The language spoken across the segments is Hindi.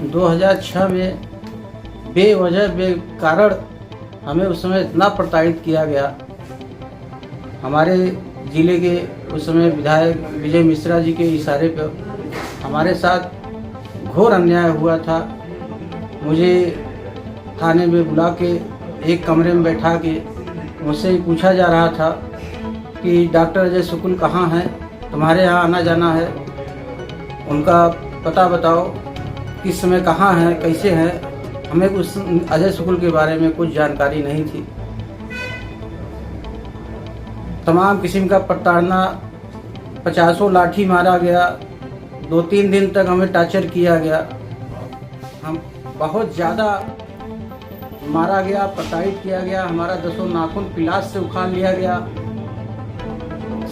2006 में बेवजह बेकारण हमें उस समय इतना प्रताड़ित किया गया। हमारे ज़िले के उस समय विधायक विजय मिश्रा जी के इशारे पर हमारे साथ घोर अन्याय हुआ था। मुझे थाने में बुला के एक कमरे में बैठा के मुझसे पूछा जा रहा था कि डॉक्टर अजय शुक्ल कहाँ हैं, तुम्हारे यहाँ आना जाना है, उनका पता बताओ, किस समय कहाँ हैं, कैसे हैं। हमें उस अजय शुक्ल के बारे में कुछ जानकारी नहीं थी। तमाम किस्म का प्रताड़ना, 50 लाठी मारा गया, 2-3 दिन तक हमें टॉर्चर किया गया। हम बहुत ज़्यादा मारा गया, प्रताड़ित किया गया। हमारा 10 नाखून पिलास से उखाड़ लिया गया।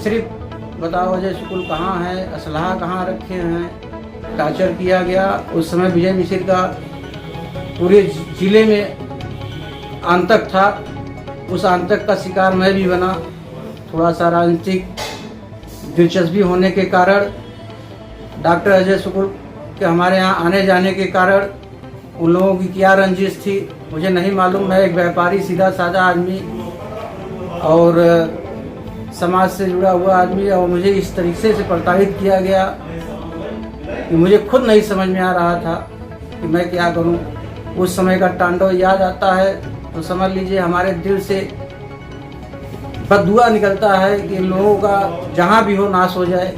सिर्फ बताओ अजय शुक्ल कहाँ है, असलहा कहाँ रखे हैं, टॉर्चर किया गया। उस समय विजय मिश्र का पूरे ज़िले में आतंक था। उस आतंक का शिकार मैं भी बना। थोड़ा सा राजनीतिक दिलचस्पी होने के कारण, डॉक्टर अजय शुक्ल के हमारे यहाँ आने जाने के कारण उन लोगों की क्या रंजिश थी मुझे नहीं मालूम। मैं एक व्यापारी, सीधा साधा आदमी और समाज से जुड़ा हुआ आदमी, और मुझे इस तरीके से प्रताड़ित किया गया कि मुझे खुद नहीं समझ में आ रहा था कि मैं क्या करूं। उस समय का तांडव याद आता है तो समझ लीजिए हमारे दिल से बददुआ निकलता है कि इन लोगों का जहां भी हो नाश हो जाए।